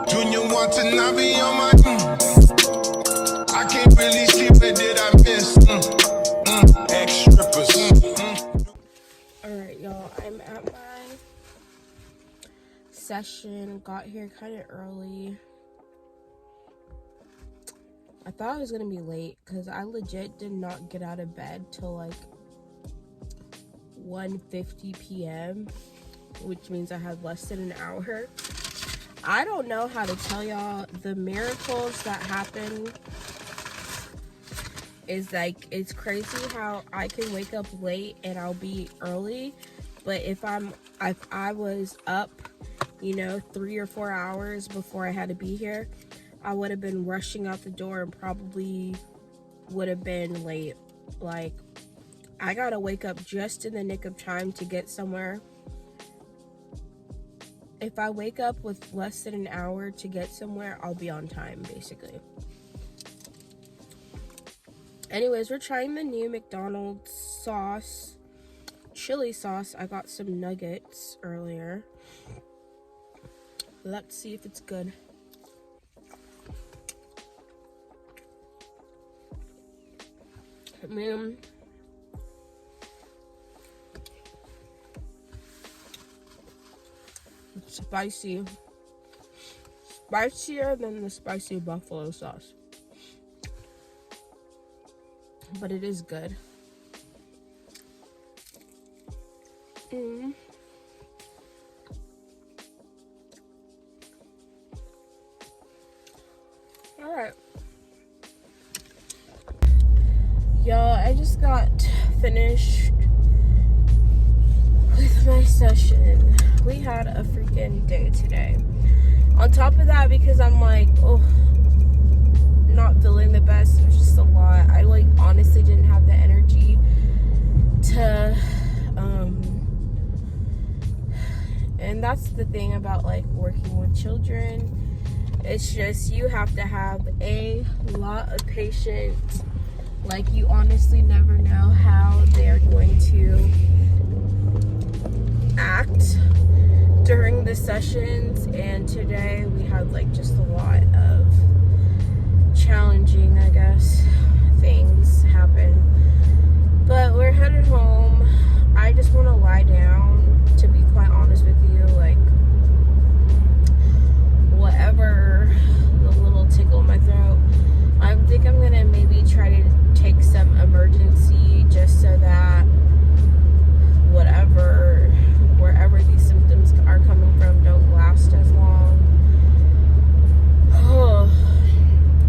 Junior want to not be on my I can't really see what did I miss. Ex-strippers. Alright, y'all, I'm at my session. Got here kind of early. I thought I was gonna be late because I legit did not get out of bed till like 1:50 p.m., which means I had less than an hour. I don't know how to tell y'all the miracles that happen. Is like, it's crazy how I can wake up late and I'll be early, but if I was up, 3 or 4 hours before I had to be here, I would have been rushing out the door and probably would have been late. Like, I gotta wake up just in the nick of time to get somewhere. If I wake up with less than an hour to get somewhere, I'll be on time, basically. Anyways, we're trying the new McDonald's sauce, chili sauce. I got some nuggets earlier. Let's see if it's good. Man, it's spicy. Spicier than the spicy buffalo sauce. But it is good. Alright. Y'all, I just got finished with my session. We had a freaking day today. On top of that, because I'm like, not feeling the best, it was just a lot. I honestly didn't have the energy to and that's the thing about working with children. It's just, you have to have a lot of patience. You honestly never know how they're going to act during the sessions, and today we had just a lot of challenging, I guess, things happen. But we're headed home. I just want to lie down, to be quite honest with you. Whatever, the little tickle in my throat, I think I'm gonna maybe try to take some emergency, just so that wherever these symptoms are coming from don't last as long.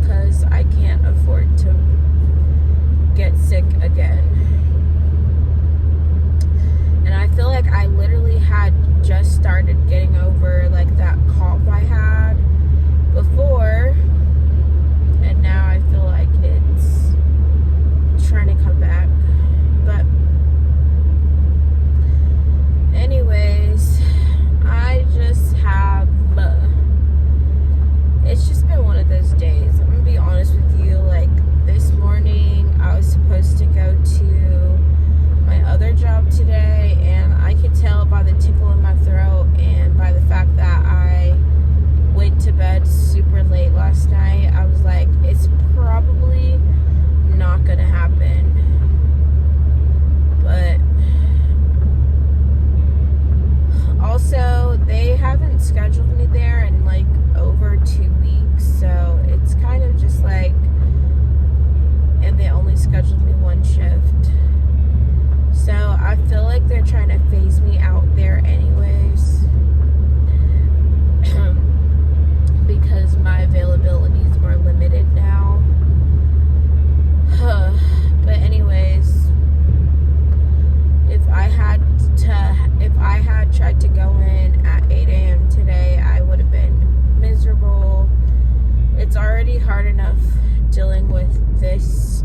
Because I can't afford to get sick again. And I feel like I literally had just started getting over that cough I had before, and now I feel like it's trying to come back. But anyways, I just have it's just been one of those days. I'm gonna be honest with you. This morning I was supposed to go to my other job today, and I could tell by the tickle in my throat and by the fact that I went to bed super late last night, I was like, it's probably not gonna happen. But also, they haven't scheduled me there in over 2 weeks, so it's kind of just and they only scheduled me one shift. So I feel like they're trying to phase me out there anyways. Because my availability is more limited now. But anyways, if I had tried to go in at 8 a.m. today, I would have been miserable. It's already hard enough dealing with this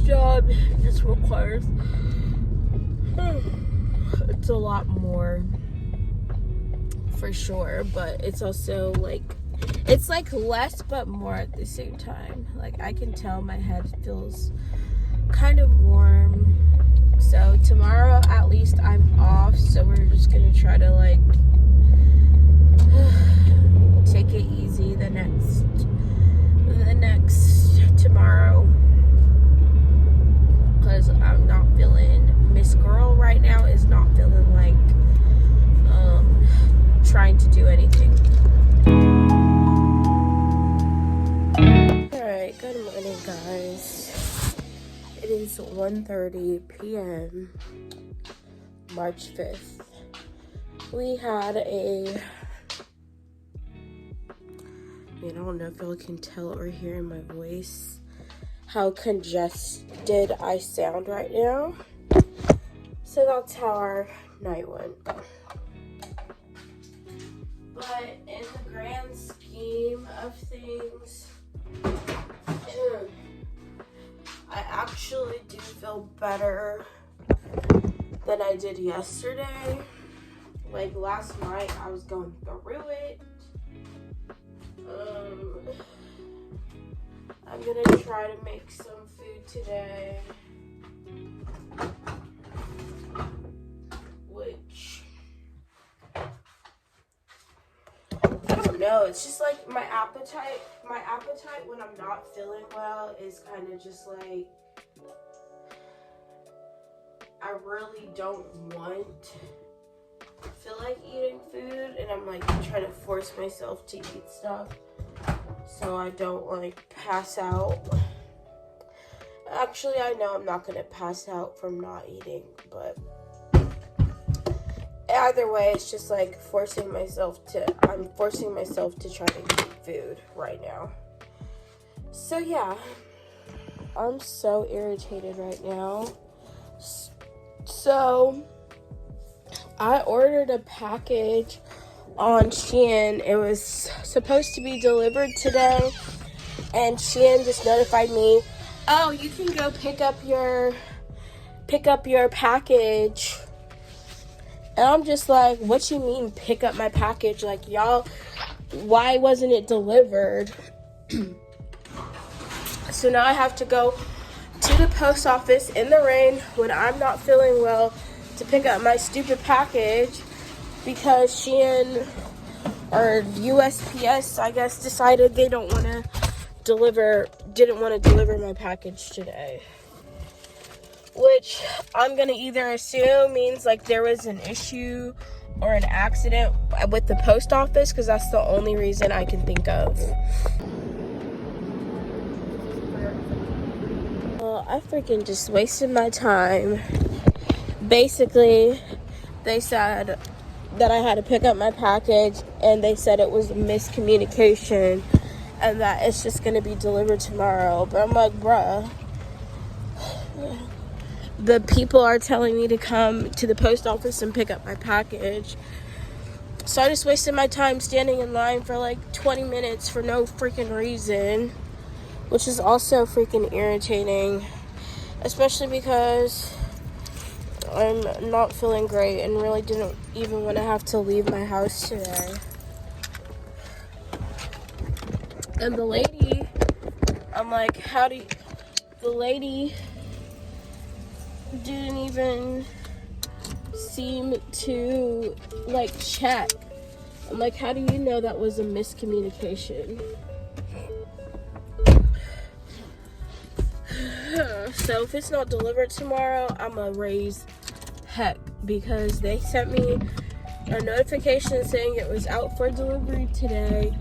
job. This requires it's a lot more, for sure, but it's also it's less but more at the same time. I can tell my head feels kind of warm. So tomorrow at least I'm off, so we're just gonna try to is 1:30 p.m. March 5th. We had I don't know if y'all can tell or hear in my voice how congested I sound right now. So that's how our night went. But in the grand scheme of things, I actually do feel better than I did yesterday. Like last night, I was going through it. I'm gonna try to make some food today, which I don't know. It's just like my appetite when I'm not feeling well is kind of just like I really don't feel like eating food, and I'm like trying to force myself to eat stuff so I don't like pass out. Actually, I know I'm not gonna pass out from not eating, but either way, it's just like I'm forcing myself to try to eat food right now. So yeah, I'm so irritated right now. So I ordered a package on Shein. It was supposed to be delivered today, and Shein just notified me, oh, you can go pick up your package. And I'm just like, what you mean pick up my package? Like, y'all, why wasn't it delivered? So now I have to go to the post office in the rain when I'm not feeling well to pick up my stupid package because Shein or USPS, I guess, decided they didn't want to deliver my package today. Which I'm gonna either assume means like there was an issue or an accident with the post office, because that's the only reason I can think of. Well, I freaking just wasted my time. Basically, they said that I had to pick up my package, and they said it was a miscommunication and that it's just gonna be delivered tomorrow. But I'm like, bruh, the people are telling me to come to the post office and pick up my package. So I just wasted my time standing in line for like 20 minutes for no freaking reason, which is also freaking irritating, especially because I'm not feeling great and really didn't even want to have to leave my house today. And the lady, I'm like, the lady didn't even seem to like check. I'm like, how do you know that was a miscommunication? So if it's not delivered tomorrow, I'm gonna raise heck, because they sent me a notification saying it was out for delivery today,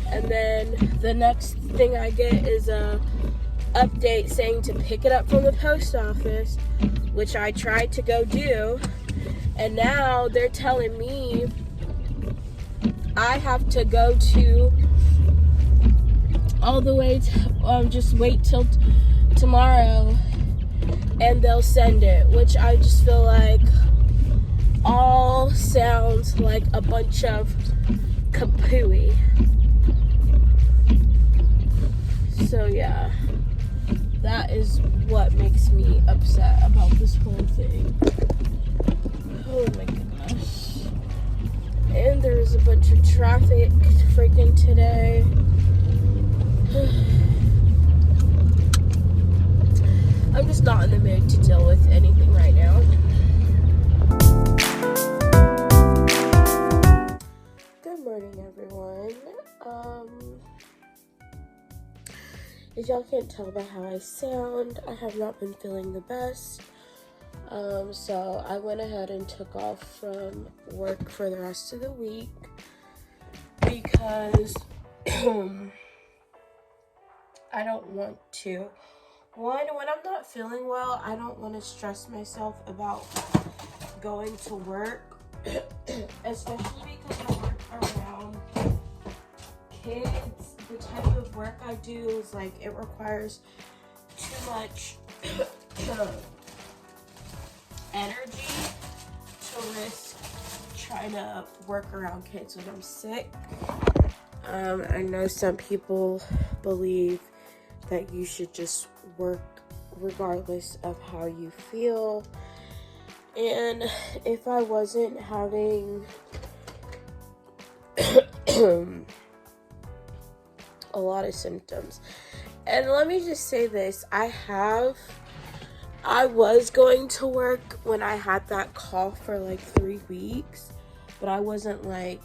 and then the next thing I get is a update saying to pick it up from the post office, which I tried to go do, and now they're telling me I have to go to all the way to just wait till tomorrow and they'll send it, which I just feel like all sounds like a bunch of kapooey. So yeah, that is what makes me upset about this whole thing. Oh my goodness. And there's a bunch of traffic freaking today. I'm just not in the mood to deal with anything right now. Good morning, everyone. If y'all can't tell by how I sound, I have not been feeling the best. So I went ahead and took off from work for the rest of the week because I don't want to One, when I'm not feeling well, I don't want to stress myself about going to work, especially because I work around kids. The type of work I do is like it requires too much energy to risk trying to work around kids when I'm sick. I know some people believe that you should just work regardless of how you feel. And if I wasn't having a lot of symptoms, and let me just say this, I was going to work when I had that cough for like 3 weeks, but I wasn't like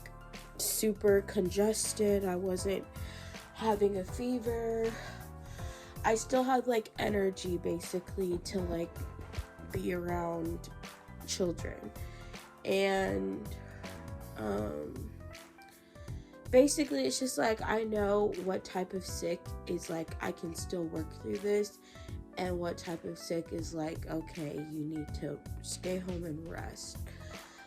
super congested. I wasn't having a fever. I still had like energy basically to like be around children. And basically it's just like I know what type of sick is like I can still work through this, and what type of sick is like, okay, you need to stay home and rest.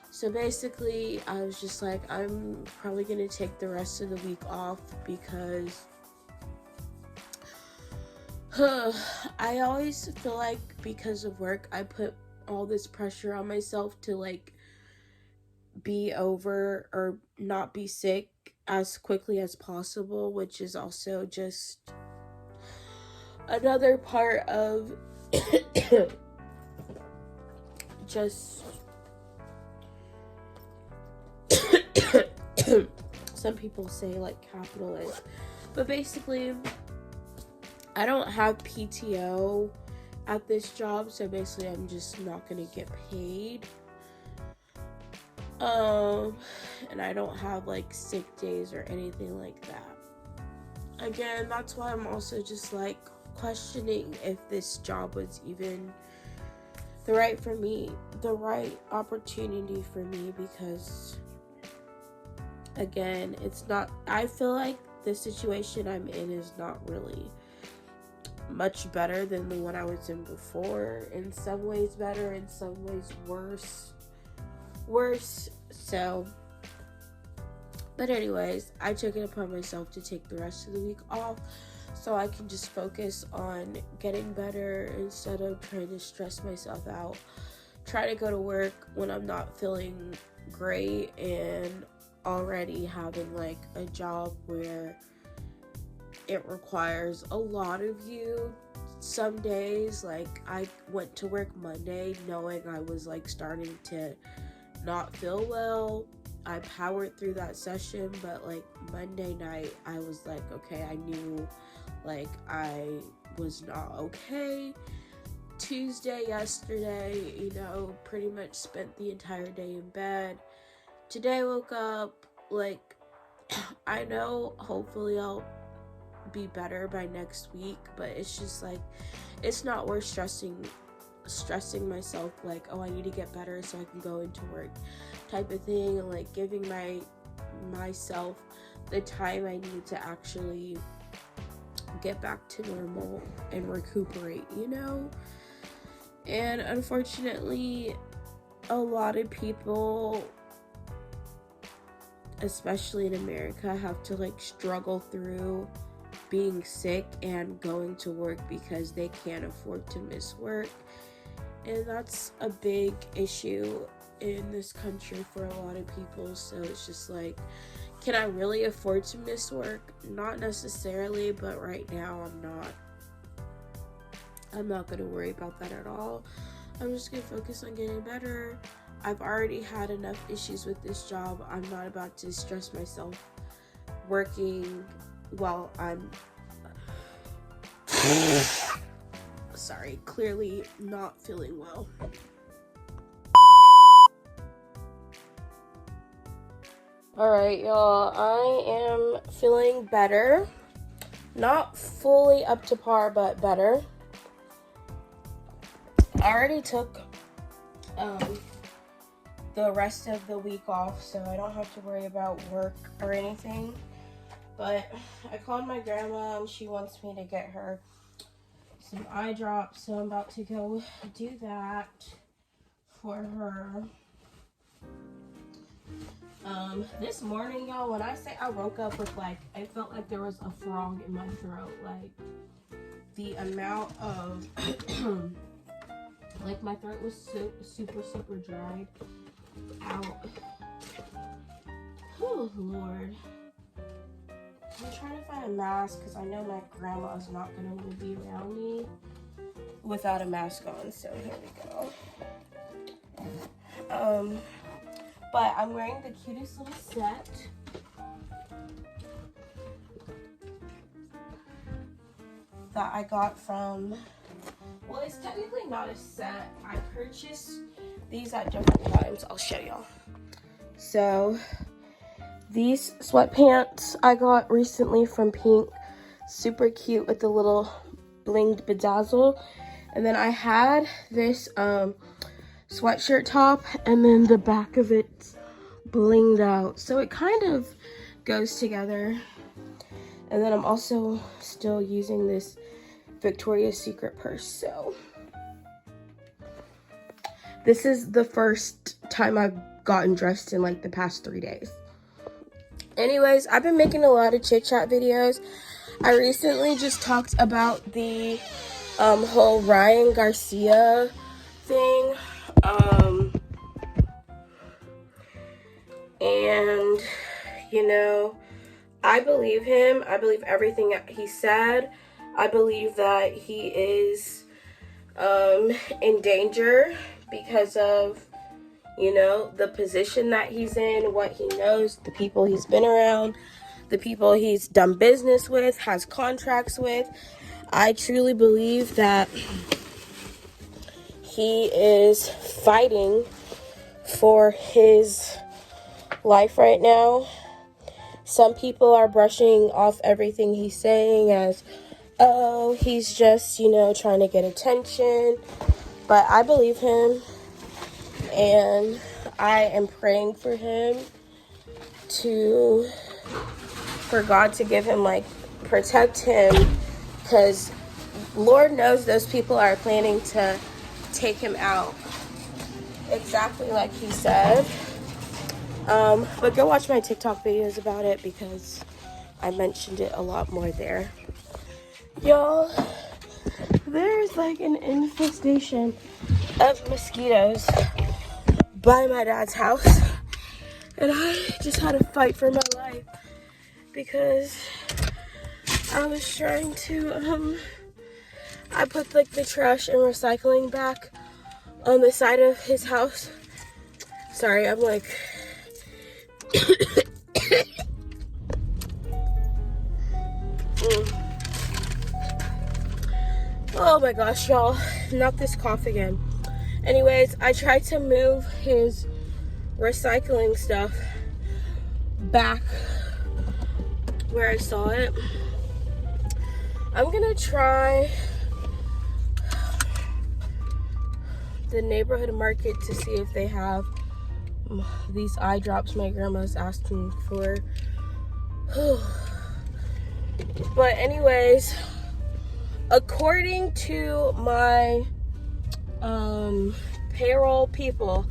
So basically, I was just like, I'm probably going to take the rest of the week off because I always feel like because of work, I put all this pressure on myself to like be over or not be sick as quickly as possible, which is also just another part of just some people say like capitalist, but basically I don't have PTO at this job, so basically I'm just not gonna get paid. And I don't have like sick days or anything like that. Again, that's why I'm also just like questioning if this job was even the right opportunity for me, because again, it's not, I feel like the situation I'm in is not really much better than the one I was in before. In some ways better, in some ways worse. So, but anyways, I took it upon myself to take the rest of the week off so I can just focus on getting better instead of trying to stress myself out. Try to go to work when I'm not feeling great, and already having like a job where it requires a lot of you. Some days, like I went to work Monday knowing I was like starting to not feel well. I powered through that session, but like Monday night I was like, okay, I knew like I was not okay. Tuesday, yesterday, pretty much spent the entire day in bed. Today I woke up, like, I know hopefully I'll be better by next week, but it's just like, it's not worth stressing myself like, oh, I need to get better so I can go into work type of thing, and like giving myself the time I need to actually get back to normal and recuperate, And unfortunately, a lot of people, especially in America, have to like struggle through being sick and going to work because they can't afford to miss work. And that's a big issue in this country for a lot of people. So it's just like, can I really afford to miss work? Not necessarily, but right now I'm not going to worry about that at all. I'm just going to focus on getting better. I've already had enough issues with this job. I'm not about to stress myself working while I'm clearly not feeling well. Alright, y'all, I am feeling better. Not fully up to par, but better. I already took the rest of the week off, so I don't have to worry about work or anything. But I called my grandma and she wants me to get her some eye drops, so I'm about to go do that for her. This morning, y'all, when I say I woke up with like, I felt like there was a frog in my throat. Like, the amount of, like, my throat was super dried out. Oh, Lord. I'm trying to find a mask because I know my grandma is not going to want to be around me without a mask on. So here we go. But I'm wearing the cutest little set. That I got from, well, it's technically not a set. I purchased these at different times. I'll show y'all. So, these sweatpants I got recently from Pink. Super cute with the little blinged bedazzle. And then I had this sweatshirt top, and then the back of it's blinged out. So it kind of goes together. And then I'm also still using this Victoria's Secret purse. So this is the first time I've gotten dressed in like the past 3 days. Anyways, I've been making a lot of chit chat videos. I recently just talked about the whole Ryan Garcia thing. And you know, I believe him. I believe everything that he said. I believe that he is in danger because of, you know, the position that he's in, what he knows, the people he's been around, the people he's done business with, has contracts with. I truly believe that he is fighting for his life right now. Some people are brushing off everything he's saying as, oh, he's just, you know, trying to get attention. But I believe him, and I am praying for him for God to give him, like, protect him, because Lord knows those people are planning to take him out, exactly like he said. But go watch my TikTok videos about it because I mentioned it a lot more there. Y'all, there's like an infestation of mosquitoes by my dad's house, and I just had to fight for my life because I was trying to, I put like the trash and recycling back on the side of his house. Sorry, I'm like, oh my gosh, y'all, not this cough again. Anyways, I tried to move his recycling stuff back where I saw it. I'm gonna try the neighborhood market to see if they have these eye drops my grandma's asking for. But anyways, according to my payroll people,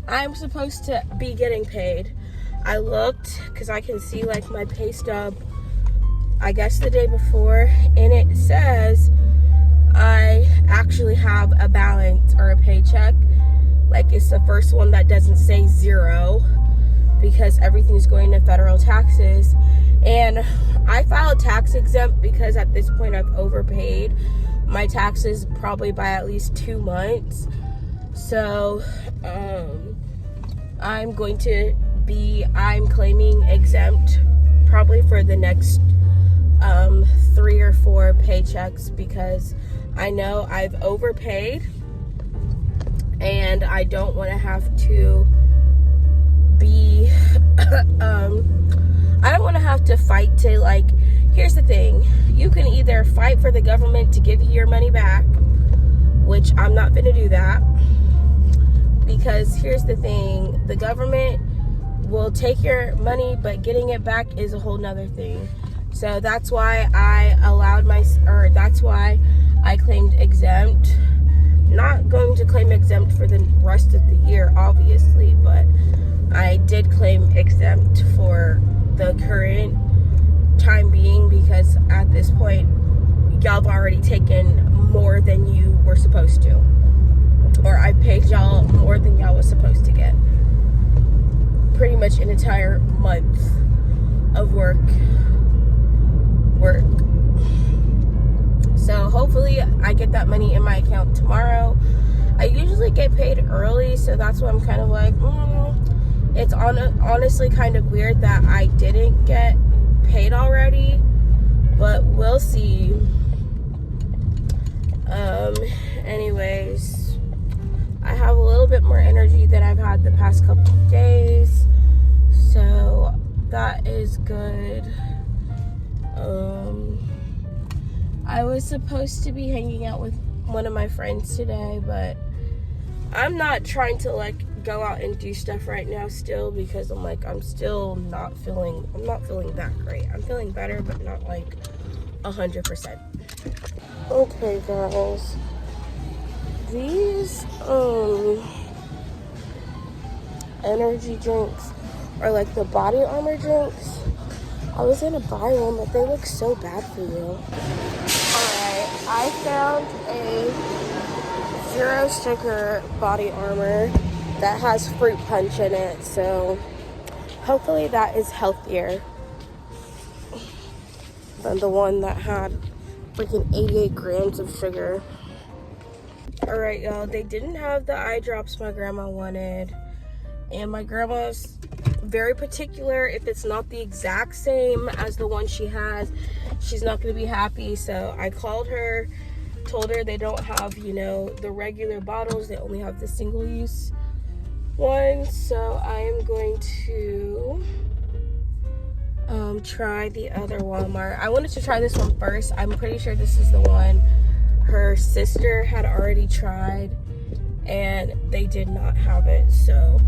I'm supposed to be getting paid. I looked because I can see like my pay stub, I guess the day before, and it says I actually have a balance or a paycheck. Like, it's the first one that doesn't say zero because everything's going to federal taxes. And I filed tax exempt because at this point I've overpaid my taxes probably by at least 2 months. So I'm claiming exempt probably for the next 3 or 4 paychecks because I know I've overpaid. And I don't want to have to be, I don't want to have to fight to, like, here's the thing. You can either fight for the government to give you your money back, which I'm not going to do that. Because here's the thing. The government will take your money, but getting it back is a whole nother thing. So that's why I claimed exempt. Not going to claim exempt for the rest of the year, obviously, but I did claim exempt for the current time being, because at this point y'all have already taken more than you were supposed to, or I paid y'all more than y'all was supposed to get. Pretty much an entire month of work. So hopefully I get that money in my account tomorrow. I usually get paid early, so that's why I'm kind of like, it's honestly kind of weird that I didn't get paid already, but we'll see. Anyways, I have a little bit more energy than I've had the past couple of days, so that is good. I was supposed to be hanging out with one of my friends today, but I'm not trying to like go out and do stuff right now still, because I'm not feeling that great. I'm feeling better, but not like 100%. Okay guys, these energy drinks are like the body armor drinks. I was gonna buy one, but they look so bad for you. Alright, I found a 0 sugar body armor that has fruit punch in it, so hopefully that is healthier than the one that had freaking 88 grams of sugar. Alright y'all, they didn't have the eye drops my grandma wanted, and my grandma's very particular. If it's not the exact same as the one she has, she's not going to be happy. So I called her, told her they don't have, the regular bottles, they only have the single-use ones. So I am going to try the other Walmart. I wanted to try this one first. I'm pretty sure this is the one her sister had already tried, and they did not have it. So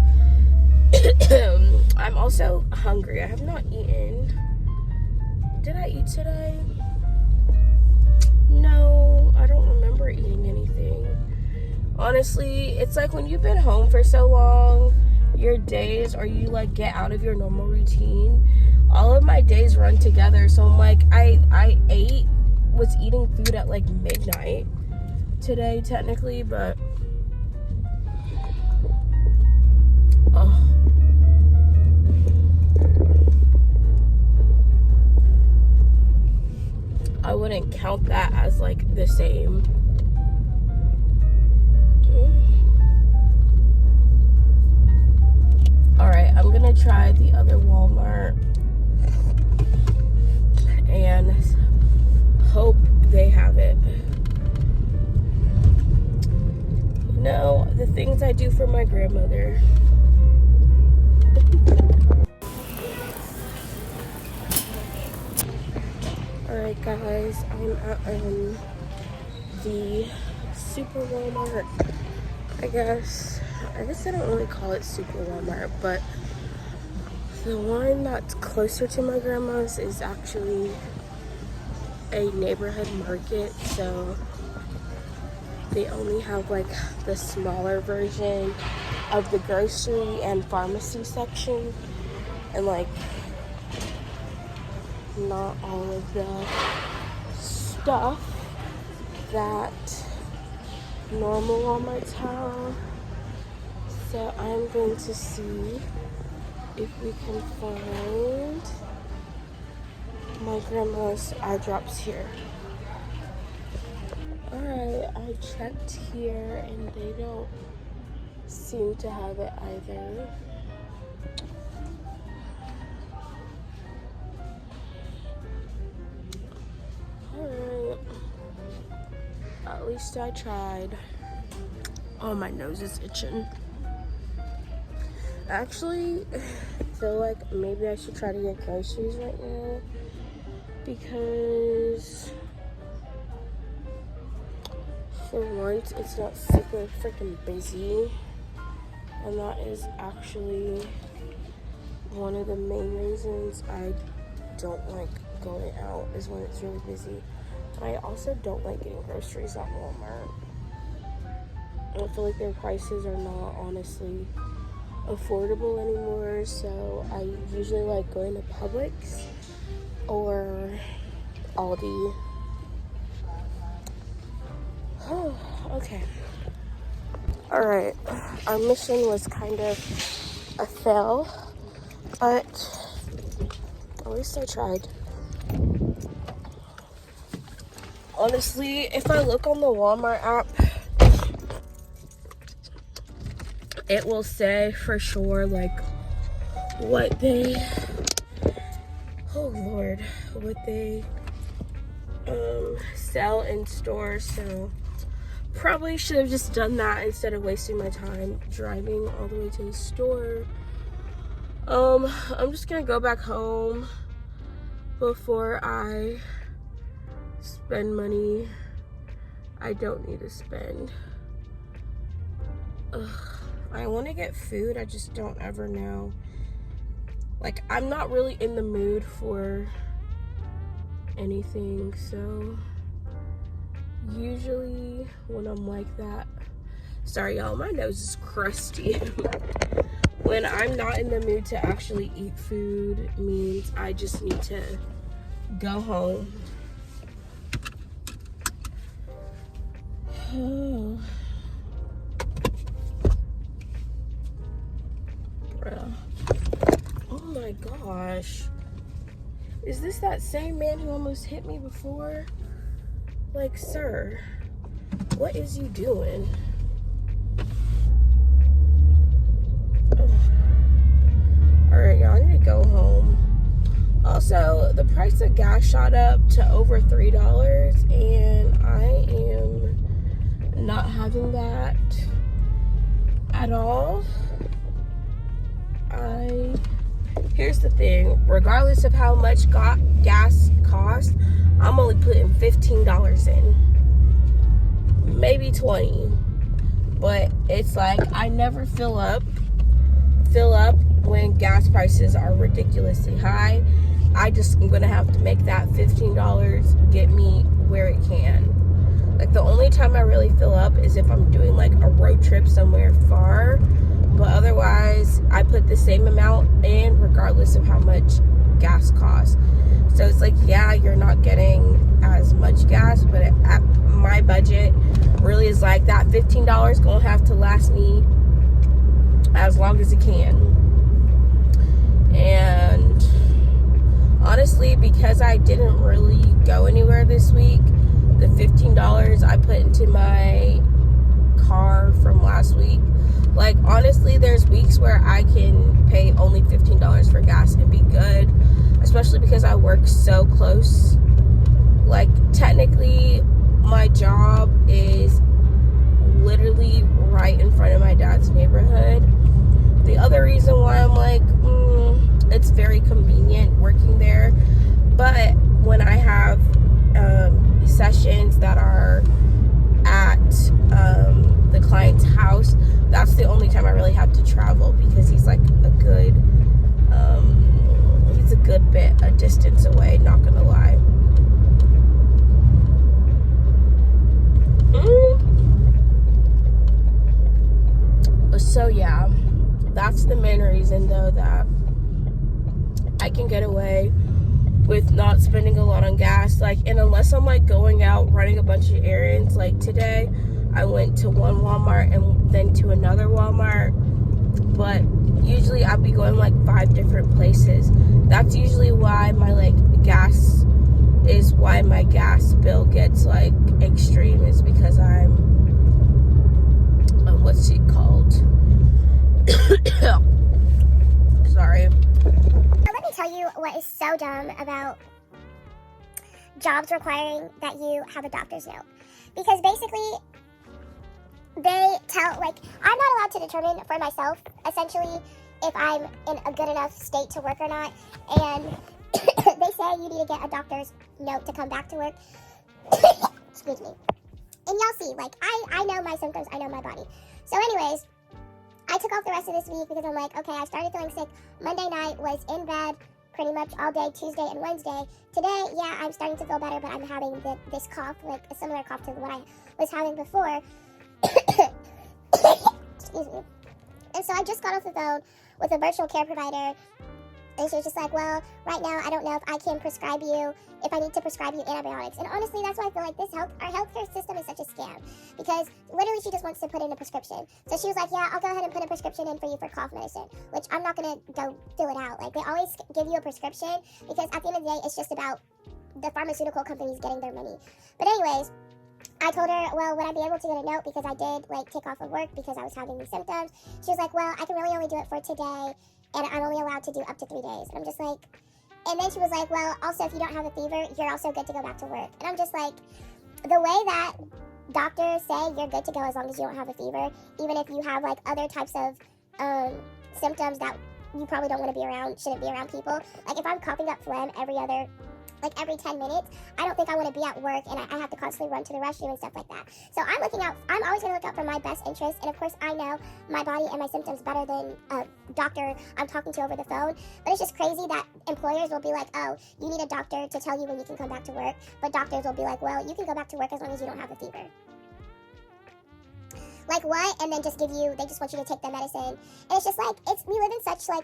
I'm also hungry. I have not eaten. Did I eat today? No, I don't remember eating anything. Honestly, it's like when you've been home for so long, your days, or you like get out of your normal routine, all of my days run together. So I'm like, I was eating food at like midnight today technically, but I wouldn't count that as like the same. Alright, I'm gonna try the other Walmart and hope they have it. The things I do for my grandmother. Alright guys, I'm at the Super Walmart, I guess I don't really call it Super Walmart, but the one that's closer to my grandma's is actually a neighborhood market, so they only have like the smaller version of the grocery and pharmacy section, and like not all of the stuff that normal Walmarts have. So I'm going to see if we can find my grandma's eye drops here. Alright, I checked here and they don't seem to have it either. Alright, at least I tried. Oh, my nose is itching. Actually, I feel like maybe I should try to get groceries right now, because for once it's not super freaking busy, and that is actually one of the main reasons I don't like going out, is when it's really busy. I also don't like getting groceries at Walmart. I feel like their prices are not honestly affordable anymore, so I usually like going to Publix or Aldi. Okay. Alright, our mission was kind of a fail, but at least I tried. Honestly, if I look on the Walmart app, it will say for sure like what they, oh Lord, what they sell in stores. So probably should have just done that instead of wasting my time driving all the way to the store. I'm just gonna go back home before I spend money I don't need to spend. I want to get food, I just don't ever know. Like, I'm not really in the mood for anything, so usually when I'm like that, sorry y'all, my nose is crusty. When I'm not in the mood to actually eat food, means I just need to go home. Oh. Oh my gosh. Is this that same man who almost hit me before? Like, sir, what is you doing? Alright, y'all, I need to go home. Also, the price of gas shot up to over $3, and I am not having that at all. Here's the thing, regardless of how much gas costs, I'm only putting $15 in, maybe 20, but it's like I never fill up when gas prices are ridiculously high. I'm gonna have to make that $15 get me where it can. Like, the only time I really fill up is if I'm doing like a road trip somewhere far. But otherwise, I put the same amount in regardless of how much gas costs. So it's like, yeah, you're not getting as much gas, but at my budget really is like that $15 gonna have to last me as long as it can. And honestly, because I didn't really go anywhere this week, the $15 I put into my car from last week, like, honestly, there's weeks where I can pay only $15 for gas and be good, especially because I work so close. Like, technically, my job is literally right in front of my dad's neighborhood. The other reason why I'm like, it's very convenient working there, but when I have sessions that are at the client's house, that's the only time I really have to travel, because he's like a good bit a distance away, not gonna lie. So yeah, that's the main reason though that I can get away with not spending a lot on gas. Like, and unless I'm like going out running a bunch of errands, like today I went to one Walmart and then to another Walmart, but usually I'll be going like 5 different places. That's usually why my my gas bill gets like extreme, is because I'm what's it called? Sorry. Let me tell you what is so dumb about jobs requiring that you have a doctor's note. Because basically, they tell, like, I'm not allowed to determine for myself, essentially, if I'm in a good enough state to work or not. And they say you need to get a doctor's note to come back to work. Excuse me. And y'all see, like, I know my symptoms, I know my body. So anyways, I took off the rest of this week because I'm like, okay, I started feeling sick. Monday night was in bed, pretty much all day Tuesday and Wednesday. Today, yeah, I'm starting to feel better, but I'm having this cough, like a similar cough to what I was having before. Excuse me. And so I just got off the phone with a virtual care provider, and she was just like, well, right now I don't know if I can prescribe you, if I need to prescribe you antibiotics. And honestly, that's why I feel like our healthcare system is such a scam, because literally she just wants to put in a prescription. So she was like, yeah, I'll go ahead and put a prescription in for you for cough medicine, which I'm not going to go fill it out. Like, they always give you a prescription, because at the end of the day, it's just about the pharmaceutical companies getting their money. But anyways, I told her, well, would I be able to get a note, because I did, like, take off of work because I was having these symptoms. She was like, well, I can really only do it for today, and I'm only allowed to do up to 3 days. And I'm just like, and then she was like, well, also, if you don't have a fever, you're also good to go back to work. And I'm just like, the way that doctors say you're good to go as long as you don't have a fever, even if you have, like, other types of symptoms that you probably don't want to be around, shouldn't be around people. Like, if I'm coughing up phlegm every 10 minutes, I don't think I want to be at work, and I have to constantly run to the restroom and stuff like that. So I'm always going to look out for my best interest, and of course I know my body and my symptoms better than a doctor I'm talking to over the phone. But it's just crazy that employers will be like, oh, you need a doctor to tell you when you can come back to work, but doctors will be like, well, you can go back to work as long as you don't have a fever. Like, what? And then they just want you to take the medicine. And it's just like, we live in such, like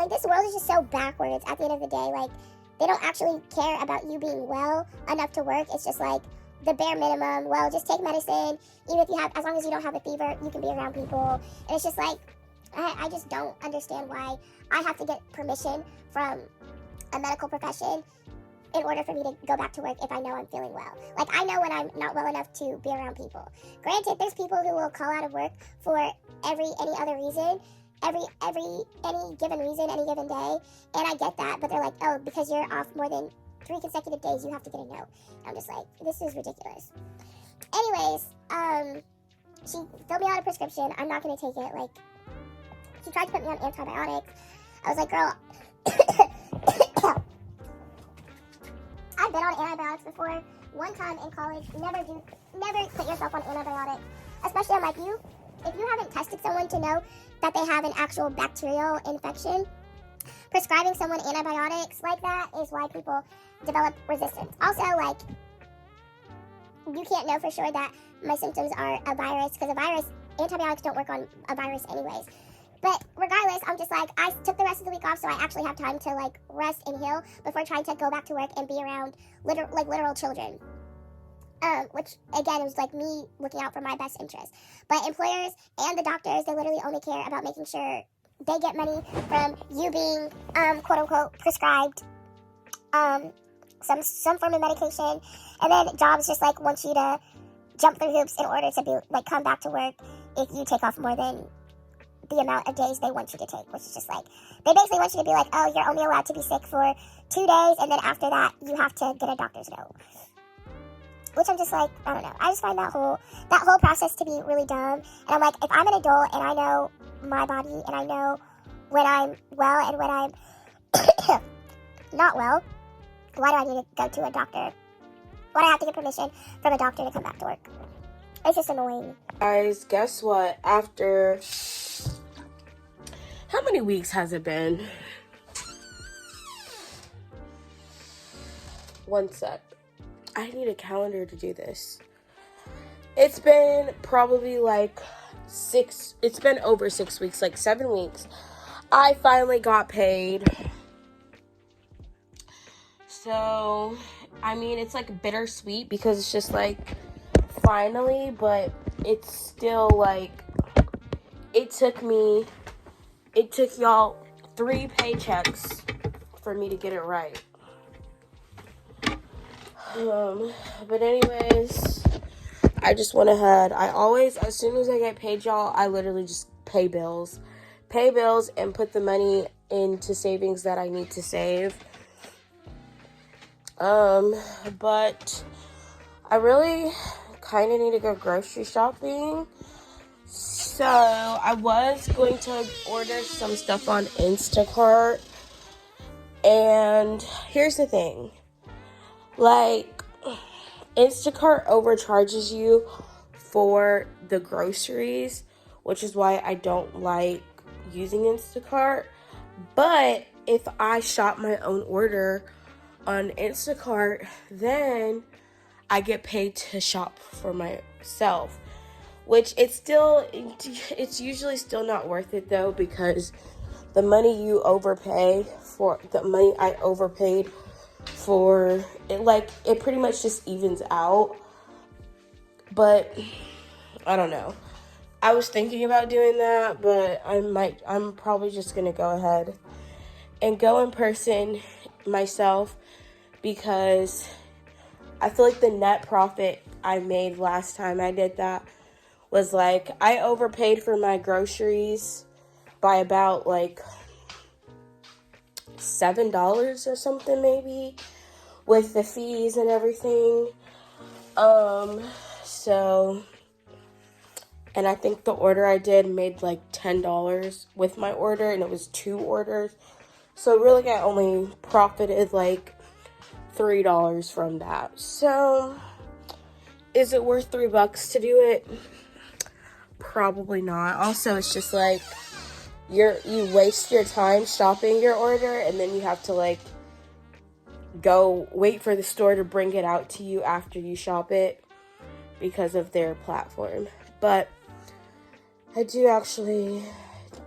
this world is just so backwards at the end of the day. Like, they don't actually care about you being well enough to work. It's just like the bare minimum. Well, just take medicine. Even if as long as you don't have a fever, you can be around people. And it's just like, I just don't understand why I have to get permission from a medical profession in order for me to go back to work if I know I'm feeling well. Like, I know when I'm not well enough to be around people. Granted, there's people who will call out of work for any other reason, any given reason, any given day, and I get that, but they're like, oh, because you're off more than 3 consecutive days, you have to get a note. I'm just like, this is ridiculous. Anyways, she filled me out a prescription. I'm not going to take it. Like, she tried to put me on antibiotics. I was like, girl, I've been on antibiotics before. One time in college. Never put yourself on antibiotics. Especially, I'm like, if you haven't tested someone to know that they have an actual bacterial infection, prescribing someone antibiotics like that is why people develop resistance. Also, like, you can't know for sure that my symptoms are a virus, because antibiotics don't work on a virus anyways. But regardless, I'm just like, I took the rest of the week off so I actually have time to, like, rest and heal before trying to go back to work and be around literal children. Which, again, it was like me looking out for my best interest. But employers and the doctors, they literally only care about making sure they get money from you being, quote-unquote, prescribed some form of medication. And then jobs just, like, want you to jump through hoops in order to come back to work if you take off more than the amount of days they want you to take, which is just like, they basically want you to be like, oh, you're only allowed to be sick for 2 days, and then after that, you have to get a doctor's note. Which I'm just like, I don't know. I just find that whole process to be really dumb. And I'm like, if I'm an adult and I know my body and I know when I'm well and when I'm not well, why do I need to go to a doctor? Why do I have to get permission from a doctor to come back to work? It's just annoying. Guys, guess what? After how many weeks has it been? One sec. I need a calendar to do this. It's been probably like it's been over 6 weeks, like 7 weeks. I finally got paid. So, I mean, it's like bittersweet because it's just like finally, but it's still like, it took y'all 3 paychecks for me to get it right. But anyways, I just went ahead. As soon as I get paid, y'all, I literally just pay bills and put the money into savings that I need to save. But I really kind of need to go grocery shopping. So I was going to order some stuff on Instacart. And here's the thing. Like, Instacart overcharges you for the groceries, which is why I don't like using Instacart. But if I shop my own order on Instacart, then I get paid to shop for myself, which it's usually still not worth it though, because the money I overpaid for it, like, it pretty much just evens out. But I don't know. I was thinking about doing that, but I'm probably just gonna go ahead and go in person myself, because I feel like the net profit I made last time I did that was like, I overpaid for my groceries by about like $7 or something, maybe, with the fees and everything. So, and I think the order I did made like $10 with my order, and it was 2 orders. So really I only profited like $3 from that. So, is it worth $3 to do it? Probably not. Also, it's just like, you waste your time shopping your order, and then you have to like go wait for the store to bring it out to you after you shop it because of their platform. But I do actually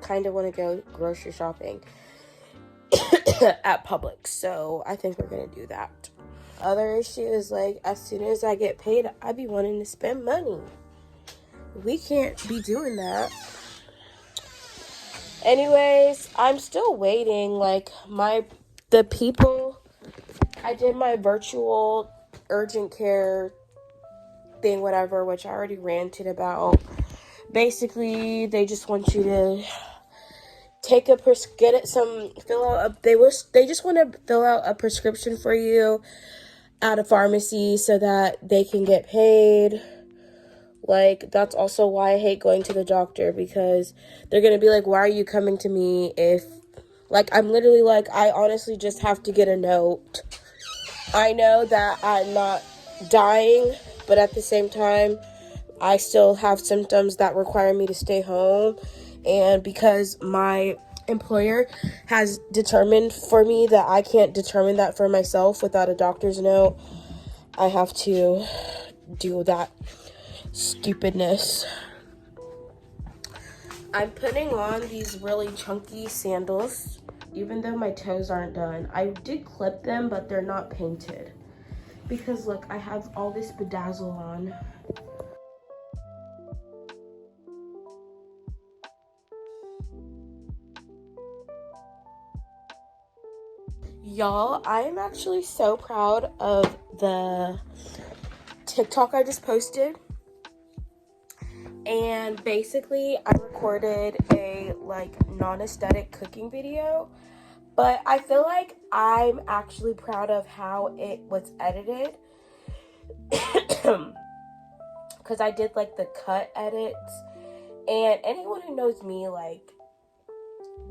kind of want to go grocery shopping at Publix, so I think we're gonna do that. Other issue is, like, as soon as I get paid, I be wanting to spend money. We can't be doing that. Anyways, I'm still waiting. Like, the people, I did my virtual urgent care thing, whatever, which I already ranted about. Basically, they just want you to they just want to fill out a prescription for you at a pharmacy so that they can get paid. Like, that's also why I hate going to the doctor, because they're gonna be like, why are you coming to me if, like, I'm literally like, I honestly just have to get a note. I know that I'm not dying, but at the same time, I still have symptoms that require me to stay home. And because my employer has determined for me that I can't determine that for myself without a doctor's note, I have to do that stupidness. I'm putting on these really chunky sandals, even though my toes aren't done. I did clip them, but they're not painted. Because look, I have all this bedazzle on. Y'all, I am actually so proud of the TikTok I just posted. And basically, I recorded a, like, non-aesthetic cooking video. But I feel like I'm actually proud of how it was edited. Because I did, like, the cut edits. And anyone who knows me, like,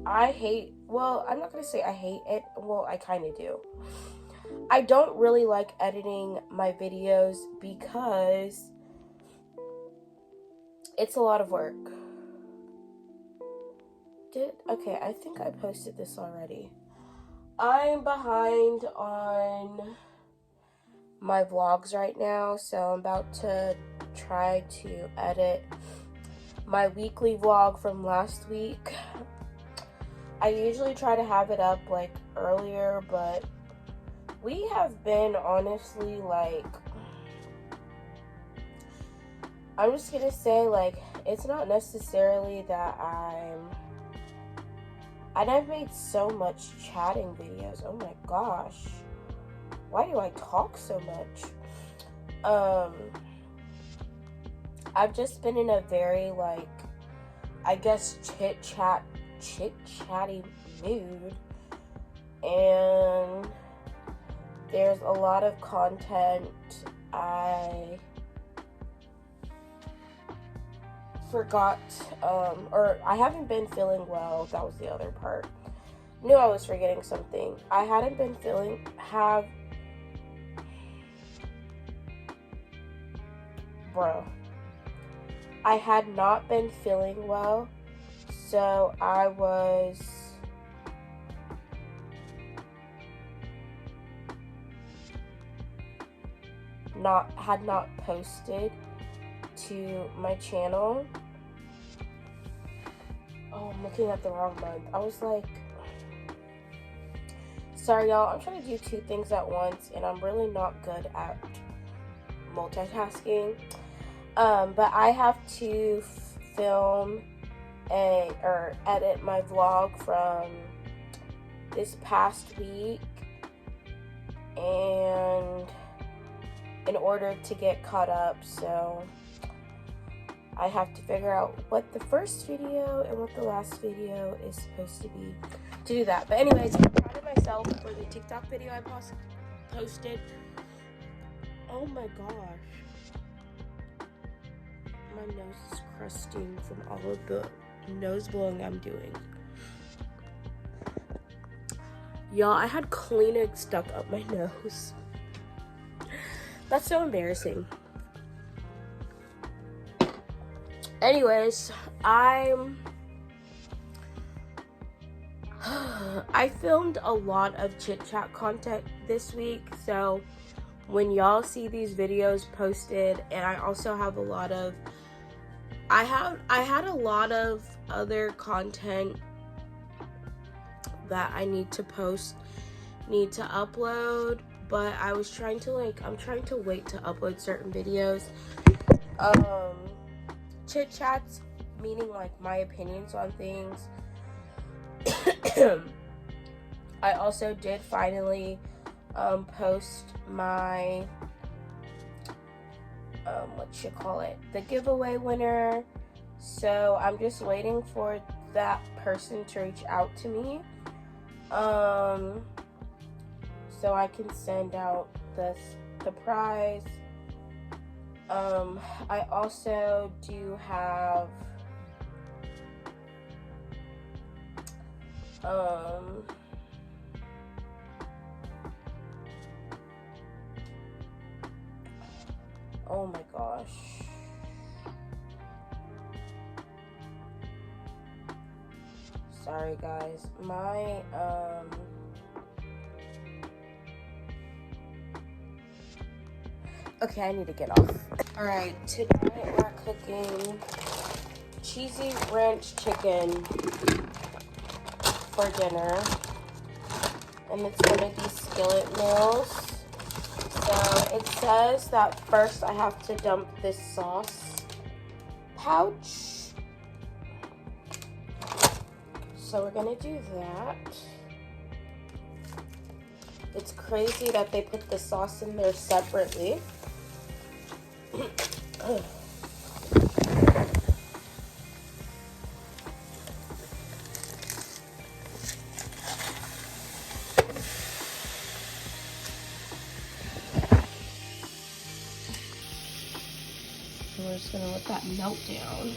I'm not going to say I hate it. Well, I kind of do. I don't really like editing my videos because it's a lot of work. Okay, I think I posted this already. I'm behind on my vlogs right now, so I'm about to try to edit my weekly vlog from last week. I usually try to have it up, like, earlier, but we have been, honestly, like, I'm just gonna say, like, it's not necessarily that and I've made so much chatting videos. Oh my gosh. Why do I talk so much? I've just been in a very, like, I guess chit-chatty mood. And there's a lot of content I forgot, or I haven't been feeling well. That was the other part. Knew I was forgetting something. I hadn't been I had not been feeling well, so I was had not posted to my channel. Oh, I'm looking at the wrong month. I was like, sorry y'all, I'm trying to do 2 things at once and I'm really not good at multitasking. But I have to film or edit my vlog from this past week, and in order to get caught up, so I have to figure out what the first video and what the last video is supposed to be to do that. But anyways, I'm proud of myself for the TikTok video I posted. Oh my gosh. My nose is crusting from all of the nose blowing I'm doing. Y'all, I had Kleenex stuck up my nose. That's so embarrassing. Anyways, I filmed a lot of chit chat content this week, so when y'all see these videos posted, and I also have a lot of I had a lot of other content that I need to upload, but I was trying to I'm trying to wait to upload certain videos. Chit chats, meaning like my opinions on things. I also did finally post my the giveaway winner, so I'm just waiting for that person to reach out to me so I can send out the prize. I also do have oh my gosh. Sorry guys. My okay, I need to get off. Alright, tonight we're cooking cheesy ranch chicken for dinner. And it's gonna be skillet meals. So it says that first I have to dump this sauce pouch. So we're gonna do that. It's crazy that they put the sauce in there separately. We're just gonna let that melt down.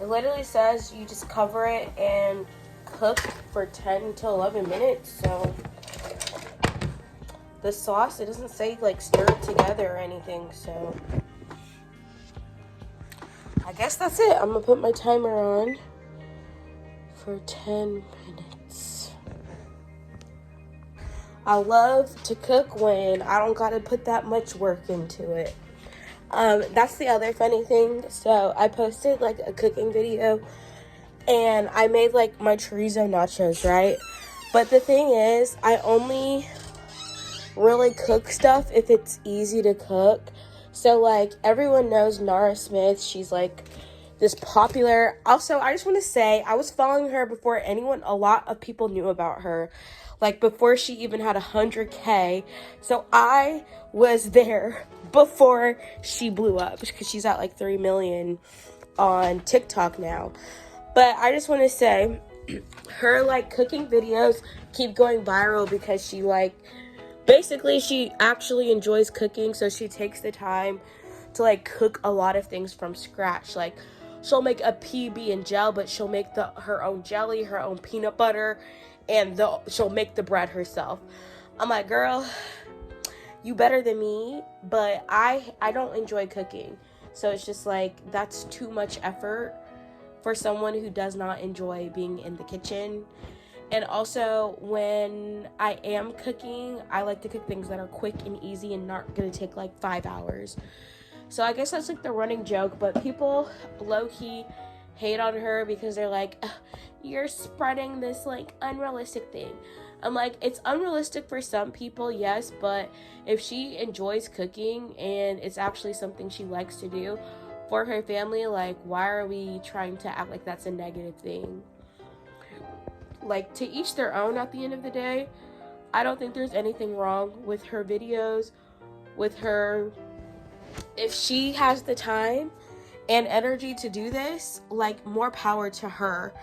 It literally says you just cover it and cook for 10 to 11 minutes. So the sauce, it doesn't say like stir it together or anything, so I guess that's it. I'm gonna put my timer on for 10 minutes. I love to cook when I don't gotta put that much work into it. That's the other funny thing. So I posted like a cooking video and I made like my chorizo nachos, right? But the thing is, I only really cook stuff if it's easy to cook. So like everyone knows Nara Smith. She's like this popular. Also, I just want to say I was following her before a lot of people knew about her. Like before she even had 100K. So I was there before she blew up because she's at like 3 million on TikTok now. But I just want to say her like cooking videos keep going viral because she like basically she actually enjoys cooking, so she takes the time to like cook a lot of things from scratch. Like she'll make a PB and gel, but she'll make her own jelly, her own peanut butter, and she'll make the bread herself. I'm like, girl, you better than me, but I don't enjoy cooking. So it's just like, that's too much effort for someone who does not enjoy being in the kitchen. And also, when I am cooking, I like to cook things that are quick and easy and not gonna take like 5 hours. So I guess that's like the running joke, but people low-key hate on her because they're like, you're spreading this like unrealistic thing. I'm like, it's unrealistic for some people, yes, but if she enjoys cooking and it's actually something she likes to do for her family, like, why are we trying to act like that's a negative thing? Like, to each their own at the end of the day. I don't think there's anything wrong with her videos, with her. If she has the time and energy to do this, like, more power to her.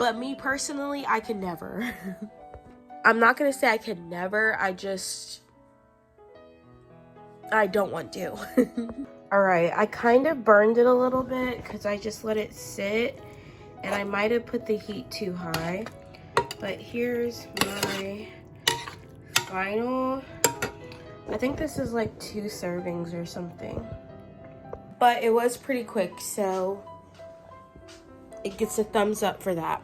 But me personally, I could never. I'm not gonna say I could never, I don't want to. Alright, I kind of burned it a little bit because I just let it sit, and I might have put the heat too high. But here's my final. I think this is like 2 servings or something. But it was pretty quick, so it gets a thumbs up for that.